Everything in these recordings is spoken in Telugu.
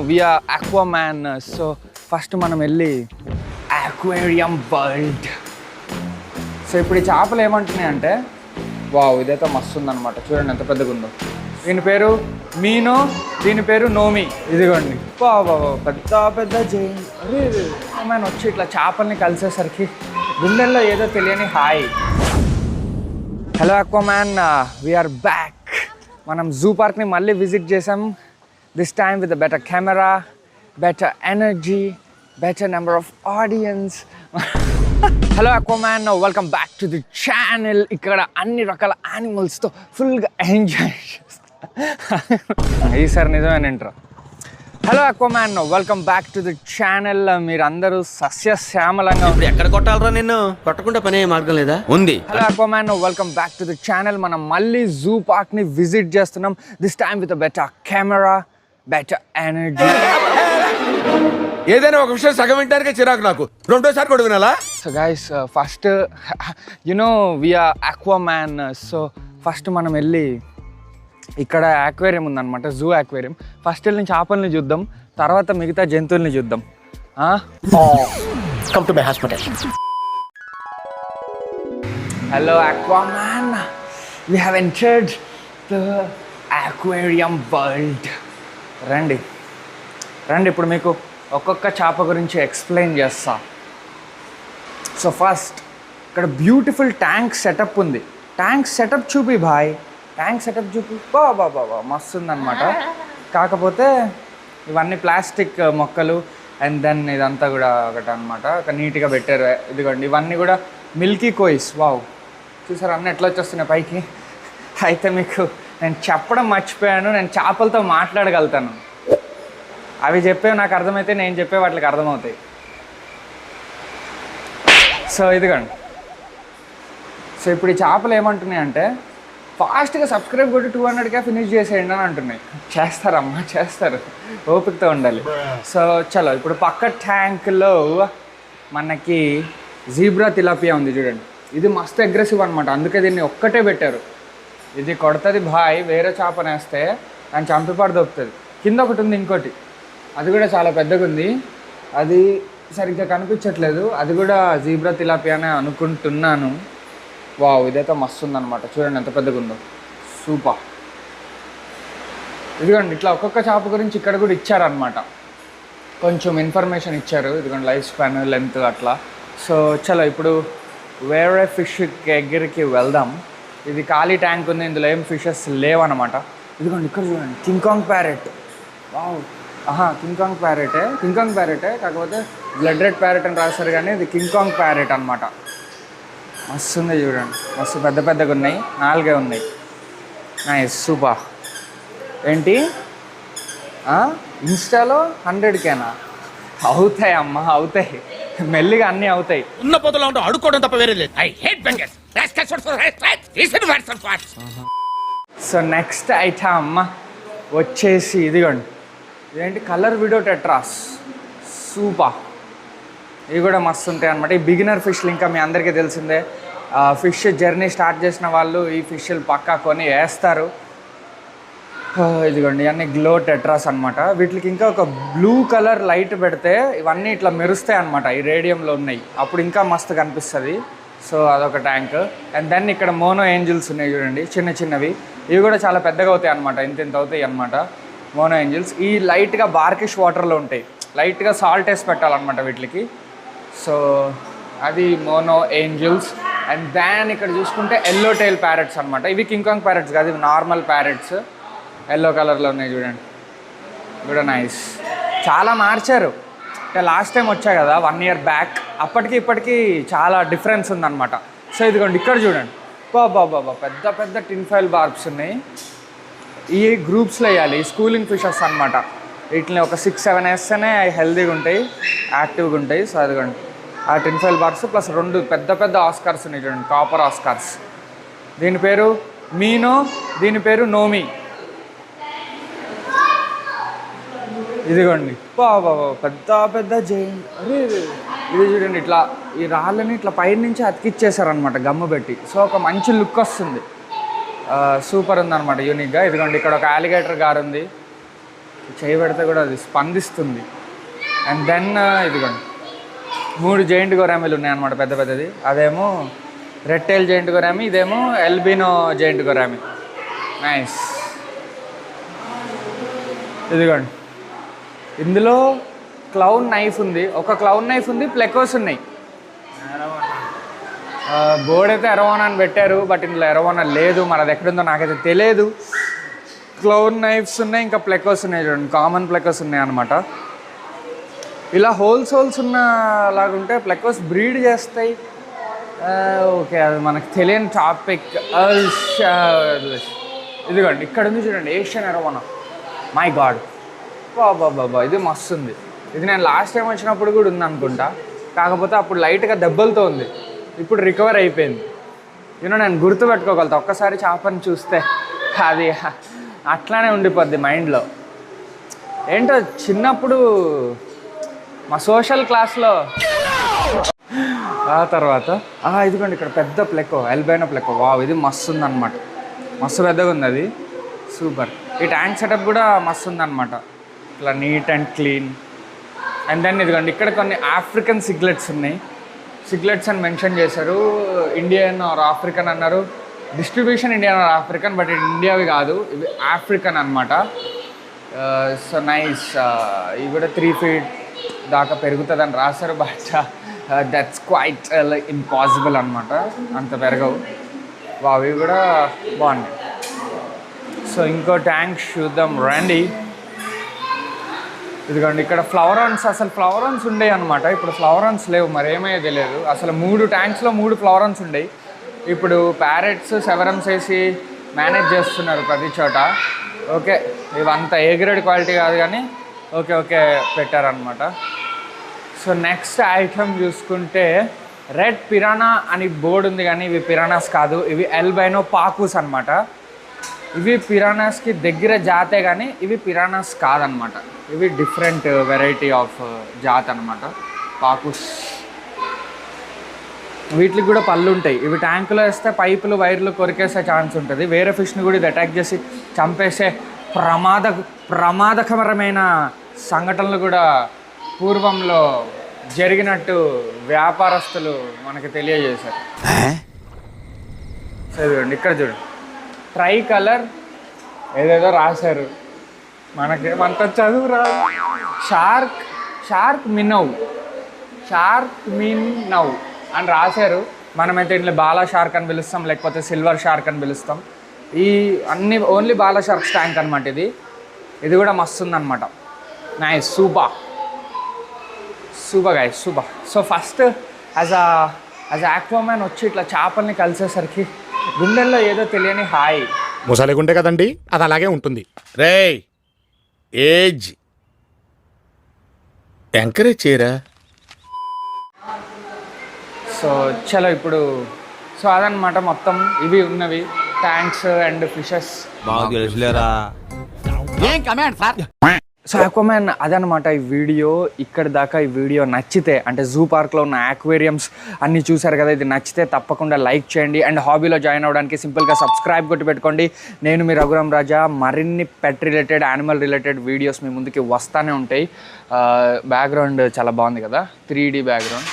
We are Aquaman. సో ఫస్ట్ మనం వెళ్ళి అక్వేరియం వరల్డ్. సో ఇప్పుడు ఈ చేపలు ఏమంటున్నాయి అంటే, వావ్ ఇదైతే మస్తు ఉందన్నమాట. చూడండి ఎంత పెద్దగా ఉందో. దీని పేరు మీనో, దీని పేరు నోమి. ఇదిగోండి బాబా పెద్ద పెద్ద జైన్. అరే ఆమె వచ్చి ఇట్లా చేపల్ని కలిసేసరికి గుండెల్లో ఏదో తెలియని హాయ్. Hello Aquaman, we're back. మనం జూ పార్క్ని మళ్ళీ విజిట్ చేసాం. This time with better camera, better energy, better number of audience. Hello Aquaman, welcome back to the channel. ఇక్కడ అన్ని రకాల యానిమల్స్తో ఫుల్గా ఎంజాయ్ చేస్తా. ఈసారి నిజమేనంటారా? Hello Aquaman, welcome back to the channel. మీరందరూ సస్యశ్యామలంగా. ఇప్పుడు ఎక్కడ కొట్టాలరా నిన్ను? కొట్టకుండా పనే మార్గం లేదా? ఉంది. Hello Aquaman, welcome back to the channel. మనం మళ్ళీ జూ పార్క్ని విజిట్ చేస్తున్నాం. This time with better camera, better energy. ఏదైనా ఒక విషయం సగం వింటానికే చిరాకు నాకు. రెండోసారి కూడా వినాలా? So guys, first we are Aquaman. So first మనం వెళ్ళి ఇక్కడ అక్వేరియం ఉందన్నమాట, జూ అక్వేరియం. ఫస్ట్ వెళ్ళి చేపల్ని చూద్దాం, తర్వాత మిగతా జంతువుల్ని చూద్దాం. Come to my hospital. Hello Aquaman, we have entered the aquarium world. రండి రండి, ఇప్పుడు మీకు ఒక్కొక్క చేప గురించి ఎక్స్ప్లెయిన్ చేస్తా. సో ఫస్ట్ ఇక్కడ బ్యూటిఫుల్ ట్యాంక్ సెటప్ ఉంది. ట్యాంక్ సెటప్ చూపి భాయ్, ట్యాంక్ సెటప్ చూపి. బాబా మస్తు ఉందన్నమాట. కాకపోతే ఇవన్నీ ప్లాస్టిక్ మొక్కలు, అండ్ దెన్ ఇదంతా కూడా ఒకటి అనమాట. ఒక నీట్గా పెట్టారు. ఇదిగోండి ఇవన్నీ కూడా మిల్కీ కోయిస్. వావ్, చూసారు అన్నీ ఎట్లా వచ్చేస్తున్నాయి పైకి. అయితే మీకు నేను చెప్పడం మర్చిపోయాను, నేను చేపలతో మాట్లాడగలుగుతాను. అవి చెప్పేవి నాకు అర్థమైతే, నేను చెప్పే వాటికి అర్థమవుతాయి. సో ఇదిగోండి. సో ఇప్పుడు ఈ చేపలు ఏమంటున్నాయి అంటే, ఫాస్ట్గా సబ్స్క్రైబ్ కొట్టి 200K ఫినిష్ చేసేయండి అని అంటున్నాయి. చేస్తారమ్మా, చేస్తారు, ఓపికతో ఉండాలి. సో చలో, ఇప్పుడు పక్క ట్యాంక్లో మనకి జీబ్రా తిలాపియా ఉంది చూడండి. ఇది మస్తు అగ్రెసివ్ అనమాట, అందుకే దీన్ని ఒక్కటే పెట్టారు. ఇది కొడుతుంది భాయ్, వేరే చేపనేస్తే దాన్ని చంపిపాడు దొరుకుతుంది. కింద ఒకటి ఉంది ఇంకోటి, అది కూడా చాలా పెద్దగా ఉంది. అది సరిగ్గా కనిపించట్లేదు, అది కూడా జీబ్రా తిలాపియానే అనుకుంటున్నాను. వావ్ ఇదైతే మస్తు ఉందన్నమాట. చూడండి ఎంత పెద్దగా ఉందో, సూపర్. ఇదిగోండి ఇట్లా ఒక్కొక్క చేప గురించి ఇక్కడ కూడా ఇచ్చారనమాట, కొంచెం ఇన్ఫర్మేషన్ ఇచ్చారు. ఇదిగోండి లైఫ్ స్పాన్, లెంత్ అట్లా. సో చలో ఇప్పుడు వేరే ఫిష్ దగ్గరికి వెళ్దాం. ఇది ఖాళీ ట్యాంక్ ఉంది, ఇందులో ఏం ఫిషెస్ లేవన్నమాట. ఇదిగోండి ఇక్కడ చూడండి కింగ్కాంగ్ ప్యారెట్. వావ్, కింగ్కాంగ్ ప్యారెటే, కాకపోతే బ్లడ్ రెడ్ ప్యారెట్ అని రాస్తారు, కానీ ఇది కింగ్కాంగ్ ప్యారెట్ అనమాట. మస్తు ఉంది చూడండి, మస్తు పెద్ద పెద్దగా ఉన్నాయి, 4 ఉన్నాయి. Nice, super. ఏంటి ఇన్స్టాలో 100Kనా? అవుతాయి అమ్మా, అవుతాయి, మెల్లిగా అన్నీ అవుతాయి. ఉన్న పొదలో ఉంటా అడుక్కోవడం తప్ప వేరే లేదు. సో నెక్స్ట్ ఐటమ్ వచ్చేసి ఇదిగోండి, ఇదేంటి కలర్ విడో టెట్రాస్. సూపర్, ఇవి కూడా మస్తు ఉంటాయి అనమాట. ఈ బిగినర్ ఫిష్లు ఇంకా మీ అందరికీ తెలిసిందే. ఫిష్ జర్నీ స్టార్ట్ చేసిన వాళ్ళు ఈ ఫిష్లు పక్కా కొని వేస్తారు. ఇదిగోండి ఇవన్నీ గ్లో టెట్రాస్ అనమాట. వీటికి ఇంకా ఒక బ్లూ కలర్ లైట్ పెడితే ఇవన్నీ ఇట్లా మెరుస్తాయి అనమాట, ఈ రేడియంలో ఉన్నాయి, అప్పుడు ఇంకా మస్తు కనిపిస్తుంది. సో అదొక ట్యాంక్. అండ్ దెన్ ఇక్కడ మోనో ఏంజిల్స్ ఉన్నాయి చూడండి, చిన్న చిన్నవి. ఇవి కూడా చాలా పెద్దగా అవుతాయి అనమాట, ఇంత అవుతాయి అనమాట మోనో ఏంజిల్స్. ఈ లైట్గా బార్కిష్ వాటర్లో ఉంటాయి, లైట్గా సాల్ట్ వేసి పెట్టాలన్నమాట వీటికి. సో అది మోనో ఏంజిల్స్. అండ్ దాన్ ఇక్కడ చూసుకుంటే ఎల్లో టైల్ ప్యారెట్స్ అనమాట. ఇవి కింగ్కాంగ్ ప్యారెట్స్ కాదు, ఇవి నార్మల్ ప్యారెట్స్. ఎల్లో కలర్లో ఉన్నాయి చూడండి, కూడా నైస్. చాలా మార్చారు, అంటే లాస్ట్ టైం వచ్చాయి కదా 1 year బ్యాక్, అప్పటికి ఇప్పటికీ చాలా డిఫరెన్స్ ఉందన్నమాట. సో ఇదిగోండి ఇక్కడ చూడండి, బాబా పెద్ద పెద్ద టిన్ఫైల్ బార్బ్స్ ఉన్నాయి. ఈ గ్రూప్స్లో వేయాలి, స్కూలింగ్ ఫిషెస్ అనమాట. వీటిని ఒక 6-7 వేస్తేనే హెల్తీగా ఉంటాయి, యాక్టివ్గా ఉంటాయి. సో అదిగోండి ఆ టిన్ఫైల్ బార్బ్స్ ప్లస్ 2 పెద్ద పెద్ద ఆస్కార్స్ ఉన్నాయి చూడండి, కాపర్ ఆస్కార్స్. దీని పేరు మీనో, దీని పేరు నోమి. ఇదిగోండి బాబా పెద్ద పెద్ద జైన్. అరే ఇది చూడండి, ఇట్లా ఈ రాళ్ళని ఇట్లా పైన నుంచి అతికిచ్చేసారనమాట గమ్ము పెట్టి. సో ఒక మంచి లుక్ వస్తుంది, సూపర్ ఉందన్నమాట, యూనిక్గా. ఇదిగోండి ఇక్కడ ఒక అలిగేటర్ గారు ఉంది. చేయి పెడితే కూడా అది స్పందిస్తుంది. అండ్ దెన్ ఇదిగోండి 3 జైంట్ గొరామీలు ఉన్నాయన్నమాట, పెద్ద పెద్దది. అదేమో రెడ్ టైల్ జైంట్ గొరామీ, ఇదేమో ఎల్బినో జైంట్ గొరామీ. నైస్. ఇదిగోండి ఇందులో క్లౌన్ నైఫ్ ఉంది, ఒక క్లౌన్ నైఫ్ ఉంది, ప్లెకోస్ ఉన్నాయి. బోర్డ్ అయితే ఎరవానా అని పెట్టారు, బట్ ఇందులో ఎరవానా లేదు, మరి అది ఎక్కడుందో నాకైతే తెలియదు. క్లౌన్ నైఫ్స్ ఉన్నాయి, ఇంకా ప్లెకోస్ ఉన్నాయి. చూడండి కామన్ ప్లెకోస్ ఉన్నాయి అన్నమాట. ఇలా హోల్స్ ఉన్న లాగుంటే ప్లెకోస్ బ్రీడ్ చేస్తాయి. ఓకే, అది మనకు తెలియని టాపిక్. ఇదిగోండి ఇక్కడ ఉంది చూడండి, ఏషియన్ ఎరవానా. మై గాడ్, బాబా ఇది మస్తు ఉంది. ఇది నేను లాస్ట్ టైం వచ్చినప్పుడు కూడా ఉంది అనుకుంటా, కాకపోతే అప్పుడు లైట్గా దెబ్బలతో ఉంది, ఇప్పుడు రికవర్ అయిపోయింది. నేను గుర్తుపెట్టుకోగలుగుతా, ఒక్కసారి చేపని చూస్తే అది అట్లానే ఉండిపోద్ది మైండ్లో. ఏంటో చిన్నప్పుడు మా సోషల్ క్లాస్లో. ఆ తర్వాత ఇదిగోండి ఇక్కడ పెద్ద ప్లెకో, ఎల్బైనో ప్లెకో. వావ్, ఇది మస్తు ఉందన్నమాట, మస్తు పెద్దగా ఉంది అది. సూపర్. ఈ ట్యాంక్ సెటప్ కూడా మస్తు ఉందన్నమాట, ఇట్లా neat and clean. And then ఇదిగోండి ఇక్కడ కొన్ని ఆఫ్రికన్ సిగ్లెట్స్ ఉన్నాయి. సిగ్లెట్స్ అని మెన్షన్ చేశారు, ఇండియన్ ఆర్ ఆఫ్రికన్ అన్నారు. Distribution Indian or African, but ఇండియావి కాదు, ఇవి ఆఫ్రికన్ అనమాట. So nice. ఇవి కూడా 3 feet దాకా పెరుగుతుందని రాశారు, బట్ దట్స్ క్వైట్ ఇంపాసిబుల్ అనమాట, అంత పెరగవు. అవి కూడా బాగున్నాయి. సో ఇంకో ట్యాంక్ చూద్దాం రండి. ఇదిగోండి ఇక్కడ ఫ్లవరాన్స్, అసలు ఫ్లవరాన్స్ ఉండేవి అనమాట, ఇప్పుడు ఫ్లవరాన్స్ లేవు, మరి ఏమయ్యో తెలియదు. అసలు 3 ట్యాంక్స్లో 3 ఫ్లవరాన్స్ ఉండేవి, ఇప్పుడు ప్యారెట్స్ సెవరమ్స్ వేసి మేనేజ్ చేస్తున్నారు ప్రతి చోట. ఓకే, ఇవంతా ఏ గ్రేడ్ క్వాలిటీ కాదు కానీ ఓకే పెట్టారనమాట. సో నెక్స్ట్ ఐటమ్ చూసుకుంటే రెడ్ పిరానా అని బోర్డు ఉంది, కానీ ఇవి పిరానాస్ కాదు, ఇవి ఎల్బైనో పాకూస్ అనమాట. ఇవి పిరానాస్కి దగ్గర జాతే కానీ ఇవి పిరానాస్ కాదనమాట, ఇవి డిఫరెంట్ వెరైటీ ఆఫ్ జాత్ అనమాట పాకూస్. వీటికి కూడా పళ్ళు ఉంటాయి. ఇవి ట్యాంకులో వేస్తే పైపులు వైర్లు కొరికేసే ఛాన్స్ ఉంటుంది. వేరే ఫిష్ని కూడా ఇది అటాక్ చేసి చంపేసే ప్రమాదకరమైన సంఘటనలు కూడా పూర్వంలో జరిగినట్టు వ్యాపారస్తులు మనకి తెలియజేశారు. చూడండి ఇక్కడ చూడండి, ట్రై కలర్ ఏదేదో రాశారు, మనకేమంత చదువు రాదు. షార్క్ మినవ్ అని రాశారు. మనమైతే ఇట్లా బాలా షార్క్ అని పిలుస్తాం, లేకపోతే సిల్వర్ షార్క్ అని పిలుస్తాం. ఈ అన్ని ఓన్లీ బాలా షార్క్స్ ట్యాంక్ అనమాట ఇది కూడా మస్తు ఉందన్నమాట. Nice, super guys, super. So first as Aquaman వచ్చి ఇట్లా చేపల్ని కలిసేసరికి గుండెల్లో ఏదో తెలియని హాయ్. ముసలిగుంటే కదండి, అది అలాగే ఉంటుంది. రేయ్ ఏజ్ ఎంకరేజ్ చేయరా. సో చలో ఇప్పుడు అదనమాట మొత్తం ఇవి ఉన్నవి tanks and fishes. So Aquaman అదనమాట ఈ వీడియో. ఇక్కడ దాకా ఈ వీడియో నచ్చితే, అంటే జూ పార్క్లో ఉన్న ఆక్వేరియంస్ అన్నీ చూసారు కదా, ఇది నచ్చితే తప్పకుండా లైక్ చేయండి. అండ్ హాబీలో జాయిన్ అవ్వడానికి సింపుల్గా సబ్స్క్రైబ్ కొట్టి పెట్టుకోండి. నేను మీ రఘురామ్ రాజా. మరిన్ని పెట్ రిలేటెడ్, యానిమల్ రిలేటెడ్ వీడియోస్ మీ ముందుకి వస్తూనే ఉంటాయి. బ్యాక్గ్రౌండ్ చాలా బాగుంది కదా, 3D బ్యాక్గ్రౌండ్.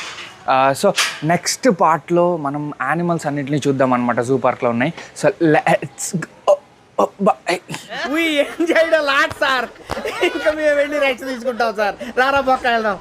సో నెక్స్ట్ పార్ట్లో మనం యానిమల్స్ అన్నింటినీ చూద్దాం అనమాట, జూ పార్క్లో ఉన్నాయి. So let's go. Enjoy lot sir. ఇంకా మేము వెళ్ళి రెస్ట్ తీసుకుంటాం సార్. రారా పక్క వెళ్దాం.